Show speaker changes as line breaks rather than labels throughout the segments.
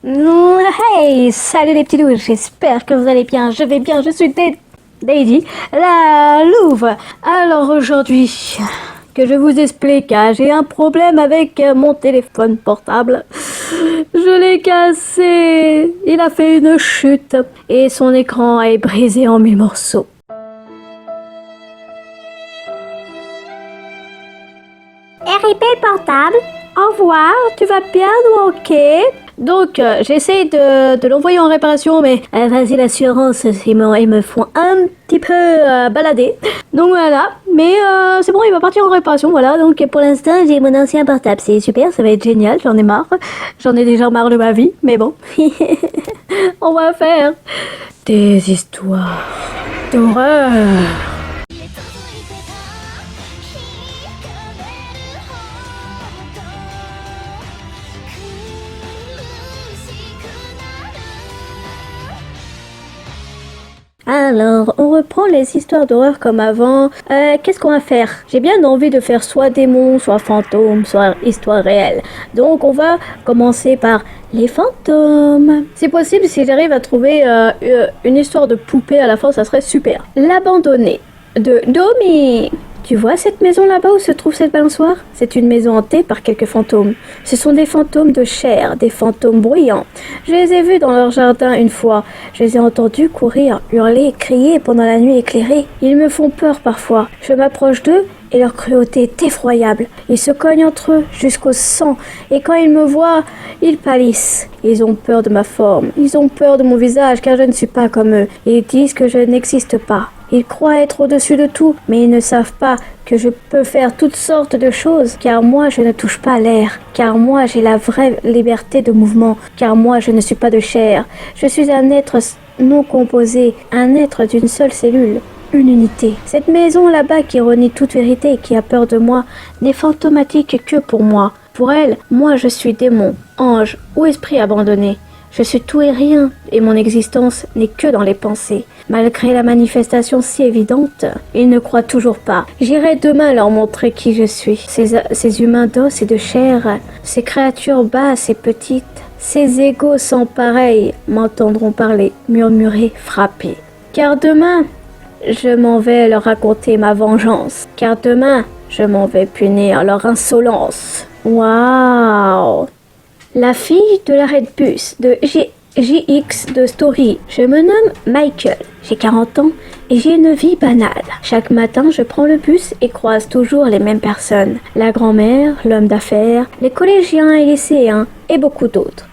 Hey, salut les petits loups, j'espère que vous allez bien. Je vais bien, je suis Daisy, la louve. Alors aujourd'hui, que je vous explique, j'ai un problème avec mon téléphone portable. Je l'ai cassé, il a fait une chute et son écran est brisé en 1000 morceaux. RIP portable, au revoir, tu vas bien ou ok? Donc, j'essaie de l'envoyer en réparation, mais vas-y, l'assurance, ils me font un petit peu balader. Donc voilà, mais c'est bon, il va partir en réparation, voilà. Donc pour l'instant, j'ai mon ancien portable, c'est super, ça va être génial, j'en ai marre. J'en ai déjà marre de ma vie, mais bon. On va faire des histoires d'horreur. Alors, on reprend les histoires d'horreur comme avant. Qu'est-ce qu'on va faire? J'ai bien envie de faire soit démons, soit fantômes, soit histoire réelle. Donc, on va commencer par les fantômes. C'est possible, si j'arrive à trouver une histoire de poupée à la fin, ça serait super. L'abandonné de Domi. Tu vois cette maison là-bas où se trouve cette balançoire? C'est une maison hantée par quelques fantômes. Ce sont des fantômes de chair, des fantômes bruyants. Je les ai vus dans leur jardin une fois. Je les ai entendus courir, hurler, crier pendant la nuit éclairée. Ils me font peur parfois. Je m'approche d'eux et leur cruauté est effroyable. Ils se cognent entre eux jusqu'au sang et quand ils me voient, ils pâlissent. Ils ont peur de ma forme. Ils ont peur de mon visage car je ne suis pas comme eux. Ils disent que je n'existe pas. Ils croient être au-dessus de tout, mais ils ne savent pas que je peux faire toutes sortes de choses, car moi je ne touche pas l'air, car moi j'ai la vraie liberté de mouvement, car moi je ne suis pas de chair. Je suis un être non composé, un être d'une seule cellule. Une unité. Cette maison là-bas qui renie toute vérité et qui a peur de moi n'est fantomatique que pour moi. Pour elle, moi je suis démon, ange ou esprit abandonné. Je suis tout et rien, et mon existence n'est que dans les pensées. Malgré la manifestation si évidente, ils ne croient toujours pas. J'irai demain leur montrer qui je suis. Ces humains d'os et de chair, ces créatures basses et petites, ces égaux sans pareil m'entendront parler, murmurer, frapper. Car demain, je m'en vais leur raconter ma vengeance. Car demain, je m'en vais punir leur insolence. Waouh! La fille de l'arrêt de bus de JX de Story. Je me nomme Michael, j'ai 40 ans et j'ai une vie banale. Chaque matin, je prends le bus et croise toujours les mêmes personnes. La grand-mère, l'homme d'affaires, les collégiens et lycéens et beaucoup d'autres.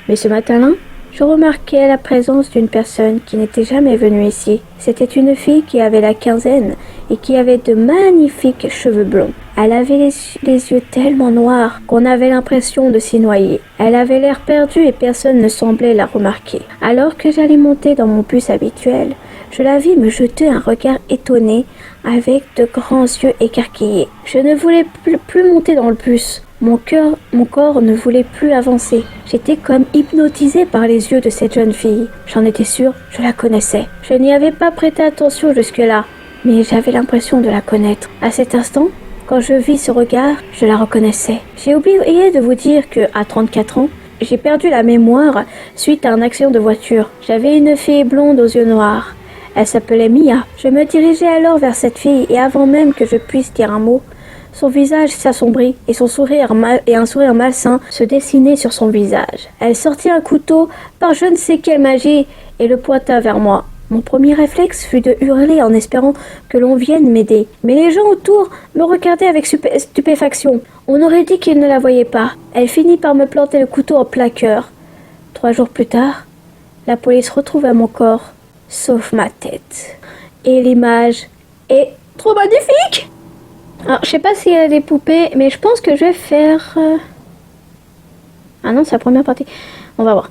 Mais ce matin-là, je remarquais la présence d'une personne qui n'était jamais venue ici. C'était une fille qui avait la quinzaine et qui avait de magnifiques cheveux blonds. Elle avait les yeux tellement noirs qu'on avait l'impression de s'y noyer. Elle avait l'air perdue et personne ne semblait la remarquer. Alors que j'allais monter dans mon bus habituel, je la vis me jeter un regard étonné avec de grands yeux écarquillés. Je ne voulais plus monter dans le bus. Mon corps ne voulait plus avancer. J'étais comme hypnotisée par les yeux de cette jeune fille. J'en étais sûre, je la connaissais. Je n'y avais pas prêté attention jusque-là, mais j'avais l'impression de la connaître. À cet instant, quand je vis ce regard, je la reconnaissais. J'ai oublié de vous dire que, à 34 ans, j'ai perdu la mémoire suite à un accident de voiture. J'avais une fille blonde aux yeux noirs. Elle s'appelait Mia. Je me dirigeais alors vers cette fille et avant même que je puisse dire un mot, son visage s'assombrit et un sourire malsain se dessinait sur son visage. Elle sortit un couteau par je ne sais quelle magie et le pointa vers moi. Mon premier réflexe fut de hurler en espérant que l'on vienne m'aider. Mais les gens autour me regardaient avec stupéfaction. On aurait dit qu'ils ne la voyaient pas. Elle finit par me planter le couteau en plein cœur. 3 jours plus tard, la police retrouva mon corps, sauf ma tête. Et l'image est trop magnifique! Alors, je sais pas s'il y a des poupées, mais je pense que je vais faire... Ah non, c'est la première partie. On va voir.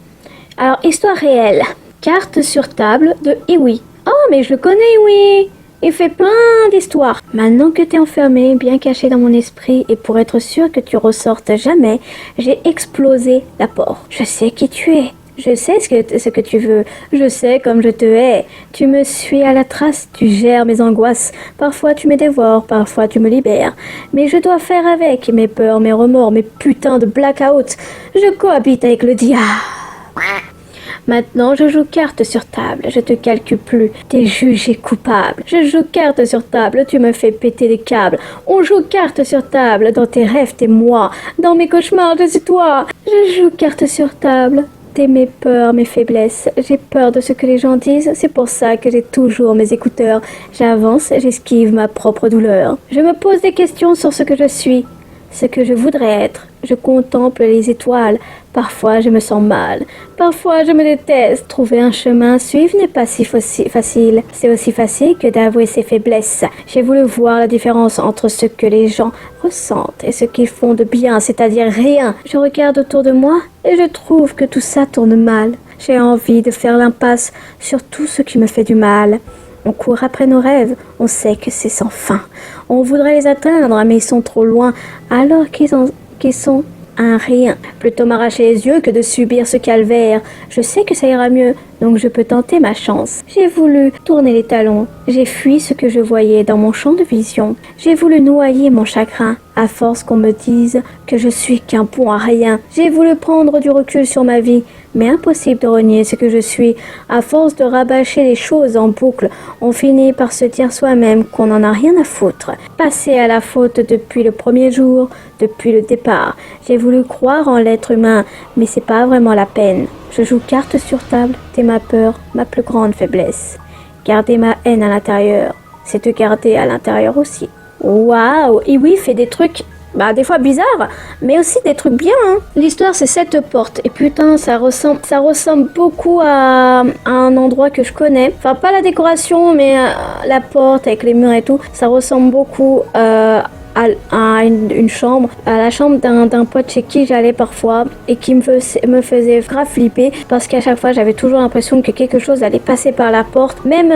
Alors, histoire réelle. Carte sur table de Iwi. Oh, mais je le connais, Iwi! Il fait plein d'histoires. Maintenant que t'es enfermé, bien caché dans mon esprit, et pour être sûr que tu ressortes jamais, j'ai explosé la porte. Je sais qui tu es. Je sais ce que tu veux. Je sais comme je te hais. Tu me suis à la trace, tu gères mes angoisses. Parfois tu me dévores, parfois tu me libères. Mais je dois faire avec mes peurs, mes remords, mes putains de blackout. Je cohabite avec le diable. Maintenant, je joue carte sur table, je te calcule plus, t'es jugé coupable. Je joue carte sur table, tu me fais péter les câbles. On joue carte sur table, dans tes rêves, t'es moi. Dans mes cauchemars, je suis toi. Je joue carte sur table. T'es mes peurs, mes faiblesses. J'ai peur de ce que les gens disent, c'est pour ça que j'ai toujours mes écouteurs. J'avance, j'esquive ma propre douleur. Je me pose des questions sur ce que je suis, ce que je voudrais être. Je contemple les étoiles. Parfois, je me sens mal. Parfois, je me déteste. Trouver un chemin à suivre n'est pas si facile. C'est aussi facile que d'avouer ses faiblesses. J'ai voulu voir la différence entre ce que les gens ressentent et ce qu'ils font de bien, c'est-à-dire rien. Je regarde autour de moi et je trouve que tout ça tourne mal. J'ai envie de faire l'impasse sur tout ce qui me fait du mal. On court après nos rêves, on sait que c'est sans fin. On voudrait les atteindre, mais ils sont trop loin, alors qu'ils sont un rien. Plutôt m'arracher les yeux que de subir ce calvaire. Je sais que ça ira mieux, donc je peux tenter ma chance. J'ai voulu tourner les talons. J'ai fui ce que je voyais dans mon champ de vision. J'ai voulu noyer mon chagrin, à force qu'on me dise que je suis qu'un pont à rien. J'ai voulu prendre du recul sur ma vie, mais impossible de renier ce que je suis. À force de rabâcher les choses en boucle, on finit par se dire soi-même qu'on n'en a rien à foutre. Passer à la faute depuis le premier jour, depuis le départ. J'ai voulu croire en l'être humain, mais c'est pas vraiment la peine. Je joue carte sur table, t'es ma peur, ma plus grande faiblesse. Garder ma haine à l'intérieur, c'est te garder à l'intérieur aussi. Waouh, et oui, fait des trucs, des fois bizarres, mais aussi des trucs bien, hein. L'histoire, c'est cette porte, et putain, ça ressemble beaucoup à un endroit que je connais. Enfin, pas la décoration, mais la porte avec les murs et tout, ça ressemble beaucoup à une chambre, à la chambre d'un pote chez qui j'allais parfois et qui me faisait grave flipper parce qu'à chaque fois j'avais toujours l'impression que quelque chose allait passer par la porte, même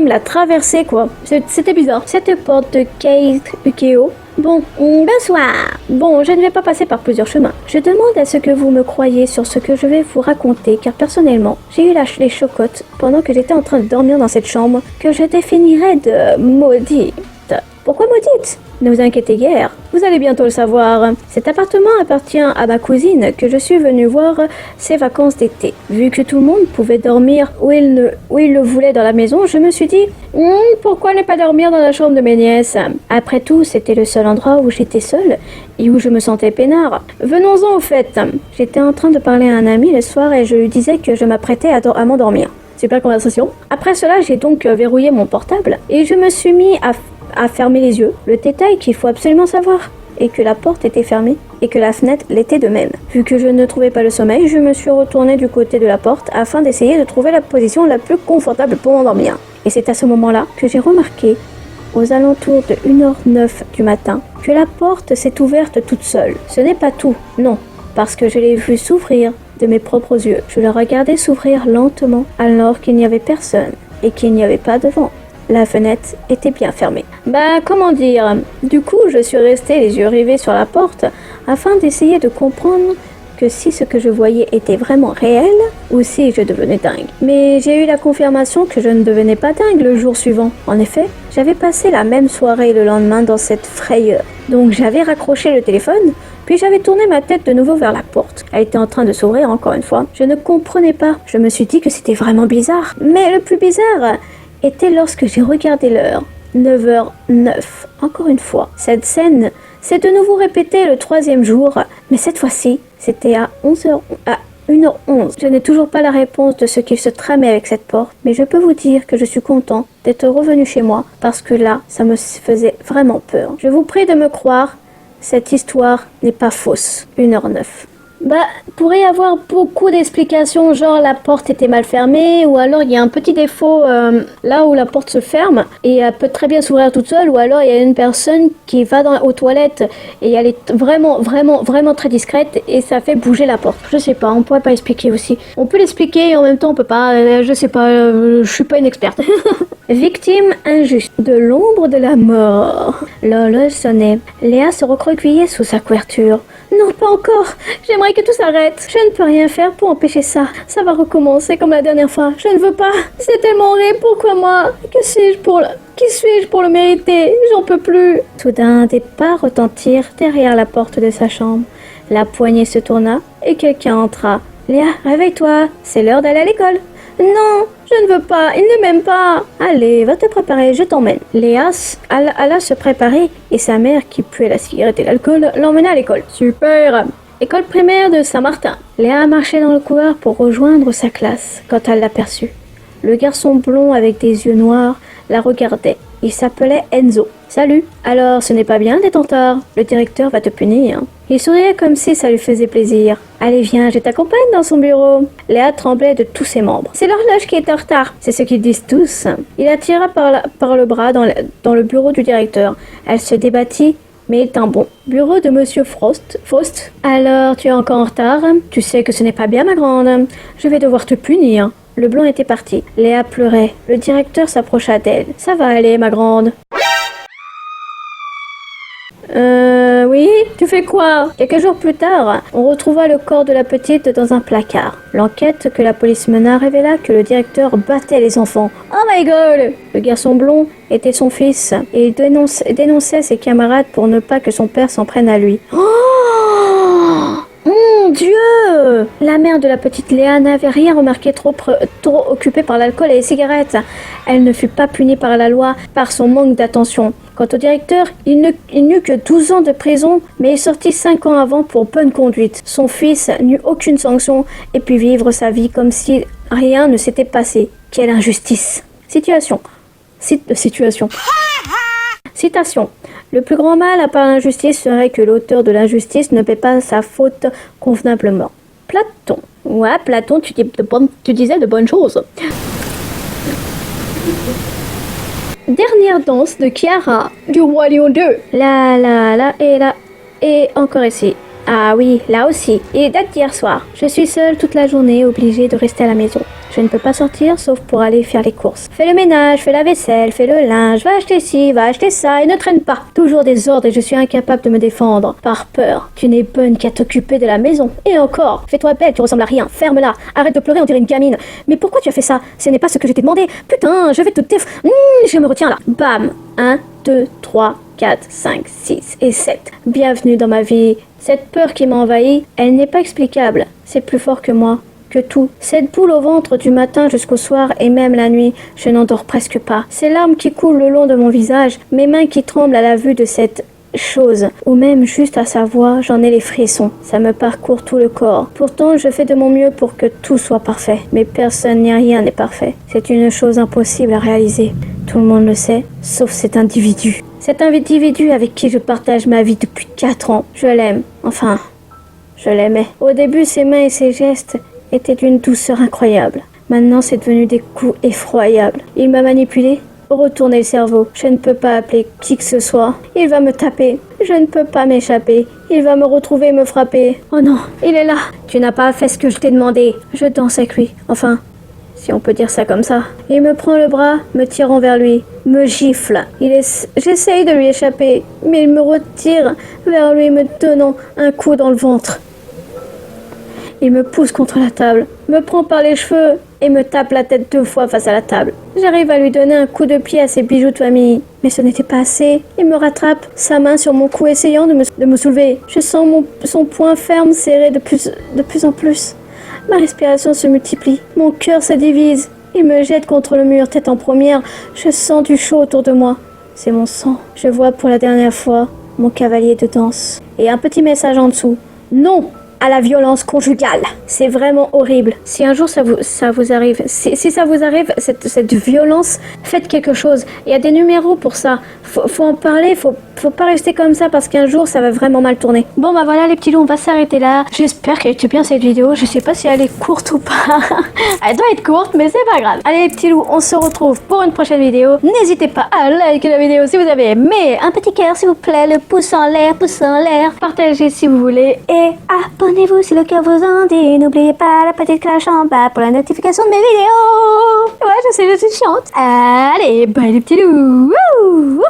la traverser quoi. C'était bizarre. Cette porte de Kate Ukeo. Bon, bonsoir. Bon, je ne vais pas passer par plusieurs chemins. Je demande à ce que vous me croyez sur ce que je vais vous raconter, car personnellement, j'ai eu les chocottes pendant que j'étais en train de dormir dans cette chambre que je définirais de maudite. Pourquoi maudite ? Ne vous inquiétez guère, vous allez bientôt le savoir. Cet appartement appartient à ma cousine que je suis venue voir ses vacances d'été. Vu que tout le monde pouvait dormir où il le voulait dans la maison, je me suis dit pourquoi ne pas dormir dans la chambre de mes nièces ? Après tout, c'était le seul endroit où j'étais seule et où je me sentais peinard. Venons-en au fait. J'étais en train de parler à un ami le soir et je lui disais que je m'apprêtais à m'endormir. Super conversation. Après cela, j'ai donc verrouillé mon portable et je me suis mis à fermer les yeux. Le détail qu'il faut absolument savoir est que la porte était fermée et que la fenêtre l'était de même. Vu que je ne trouvais pas le sommeil, je me suis retournée du côté de la porte afin d'essayer de trouver la position la plus confortable pour m'endormir. Et c'est à ce moment-là que j'ai remarqué, aux alentours de 1h09 du matin, que la porte s'est ouverte toute seule. Ce n'est pas tout, non, parce que je l'ai vue s'ouvrir de mes propres yeux. Je la regardais s'ouvrir lentement alors qu'il n'y avait personne et qu'il n'y avait pas de vent. La fenêtre était bien fermée. Comment dire ? Du coup, je suis restée les yeux rivés sur la porte afin d'essayer de comprendre que si ce que je voyais était vraiment réel ou si je devenais dingue. Mais j'ai eu la confirmation que je ne devenais pas dingue le jour suivant. En effet, j'avais passé la même soirée le lendemain dans cette frayeur. Donc j'avais raccroché le téléphone, puis j'avais tourné ma tête de nouveau vers la porte. Elle était en train de s'ouvrir encore une fois. Je ne comprenais pas. Je me suis dit que c'était vraiment bizarre. Mais le plus bizarre était lorsque j'ai regardé l'heure. 9h09. Encore une fois. Cette scène s'est de nouveau répétée le 3e jour, mais cette fois-ci, c'était à 1h11. Je n'ai toujours pas la réponse de ce qui se tramait avec cette porte, mais je peux vous dire que je suis content d'être revenu chez moi, parce que là, ça me faisait vraiment peur. Je vous prie de me croire, cette histoire n'est pas fausse. 1h09. Pourrait y avoir beaucoup d'explications, genre la porte était mal fermée, ou alors il y a un petit défaut là où la porte se ferme, et elle peut très bien s'ouvrir toute seule, ou alors il y a une personne qui va aux toilettes, et elle est vraiment très discrète, et ça fait bouger la porte. Je sais pas, on pourrait pas expliquer aussi. On peut l'expliquer, et en même temps on peut pas, je sais pas, je suis pas une experte. Victime injuste, de l'ombre de la mort. L'horloge sonnait. Léa se recroquevillait sous sa couverture. Non, pas encore. J'aimerais que tout s'arrête. Je ne peux rien faire pour empêcher ça. Ça va recommencer comme la dernière fois. Je ne veux pas. C'est tellement horrible. Pourquoi moi ? Qui suis-je pour le mériter ? J'en peux plus. Soudain, des pas retentirent derrière la porte de sa chambre. La poignée se tourna et quelqu'un entra. Léa, réveille-toi, c'est l'heure d'aller à l'école. Non, je ne veux pas, il ne m'aime pas. Allez, va te préparer, je t'emmène. Léa alla se préparer et sa mère, qui puait la cigarette et l'alcool, l'emmena à l'école. Super. École primaire de Saint-Martin. Léa marchait dans le couloir pour rejoindre sa classe quand elle l'aperçut. Le garçon blond avec des yeux noirs la regardait. Il s'appelait Enzo. Salut. Alors, ce n'est pas bien d'être en retard. Le directeur va te punir. Il souriait comme si ça lui faisait plaisir. Allez, viens, je t'accompagne dans son bureau. Léa tremblait de tous ses membres. C'est l'horloge qui est en retard. C'est ce qu'ils disent tous. Il la tira par le bras dans le bureau du directeur. Elle se débattit, mais il tint bon. Bureau de Monsieur Frost. Faust. Alors, tu es encore en retard? Tu sais que ce n'est pas bien, ma grande. Je vais devoir te punir. Le blond était parti. Léa pleurait. Le directeur s'approcha d'elle. Ça va aller, ma grande. Oui, tu fais quoi? Quelques jours plus tard, on retrouva le corps de la petite dans un placard. L'enquête que la police mena révéla que le directeur battait les enfants. Oh my god! Le garçon blond était son fils et il dénonçait ses camarades pour ne pas que son père s'en prenne à lui. Oh! Mon Dieu! La mère de la petite Léa n'avait rien remarqué, trop occupée par l'alcool et les cigarettes. Elle ne fut pas punie par la loi par son manque d'attention. Quant au directeur, il n'eut que 12 ans de prison, mais il sortit 5 ans avant pour bonne conduite. Son fils n'eut aucune sanction et put vivre sa vie comme si rien ne s'était passé. Quelle injustice! Citation. Le plus grand mal à part l'injustice serait que l'auteur de l'injustice ne paie pas sa faute convenablement. Platon. Ouais, Platon, tu disais de bonnes choses. Dernière danse de Chiara, du Roi Lion 2. Là, et encore ici. Ah oui, là aussi. Et date d'hier soir. Je suis seule toute la journée, obligée de rester à la maison. Je ne peux pas sortir sauf pour aller faire les courses. Fais le ménage, fais la vaisselle, fais le linge, va acheter ci, va acheter ça et ne traîne pas. Toujours des ordres et je suis incapable de me défendre. Par peur. Tu n'es bonne qu'à t'occuper de la maison. Et encore, fais-toi belle, tu ressembles à rien. Ferme-la. Arrête de pleurer, on dirait une gamine. Mais pourquoi tu as fait ça? Ce n'est pas ce que je t'ai demandé. Putain, je vais te je me retiens là. Bam. 1, 2, 3, 4, 5, 6 et 7. Bienvenue dans ma vie. Cette peur qui m'a envahi, elle n'est pas explicable. C'est plus fort que moi. Que tout. Cette boule au ventre du matin jusqu'au soir et même la nuit, je n'endors presque pas. Ces larmes qui coulent le long de mon visage, mes mains qui tremblent à la vue de cette chose, ou même juste à sa voix, j'en ai les frissons. Ça me parcourt tout le corps. Pourtant, je fais de mon mieux pour que tout soit parfait. Mais personne ni rien n'est parfait. C'est une chose impossible à réaliser. Tout le monde le sait, sauf cet individu. Cet individu avec qui je partage ma vie depuis 4 ans. Je l'aime. Enfin, je l'aimais. Au début, ses mains et ses gestes étaient d'une douceur incroyable. Maintenant, c'est devenu des coups effroyables. Il m'a manipulé, retourné le cerveau. Je ne peux pas appeler qui que ce soit. Il va me taper. Je ne peux pas m'échapper. Il va me retrouver et me frapper. Oh non, il est là. Tu n'as pas fait ce que je t'ai demandé. Je danse avec lui. Enfin, si on peut dire ça comme ça. Il me prend le bras, me tirant vers lui, me gifle. J'essaye de lui échapper, mais il me retire vers lui, me donnant un coup dans le ventre. Il me pousse contre la table, me prend par les cheveux et me tape la tête 2 fois face à la table. J'arrive à lui donner un coup de pied à ses bijoux de famille, mais ce n'était pas assez. Il me rattrape, sa main sur mon cou essayant de me soulever. Je sens son poing ferme serré de plus en plus. Ma respiration se multiplie, mon cœur se divise. Il me jette contre le mur, tête en première. Je sens du chaud autour de moi. C'est mon sang. Je vois pour la dernière fois mon cavalier de danse. Et un petit message en dessous. Non à la violence conjugale. C'est vraiment horrible. Si un jour ça vous arrive, si ça vous arrive, cette violence, faites quelque chose. Il y a des numéros pour ça. Faut en parler, faut pas rester comme ça parce qu'un jour ça va vraiment mal tourner. Bon bah voilà les petits loups, on va s'arrêter là. J'espère qu'elle était bien cette vidéo. Je sais pas si elle est courte ou pas. Elle doit être courte mais c'est pas grave. Allez les petits loups, on se retrouve pour une prochaine vidéo. N'hésitez pas à liker la vidéo si vous avez aimé. Un petit cœur s'il vous plaît, le pouce en l'air. Partagez si vous voulez et abonnez-vous si le cœur vous en dit. N'oubliez pas la petite cloche en bas pour la notification de mes vidéos. Ouais, je sais, je suis chiante. Allez, bye les petits loups. Wouh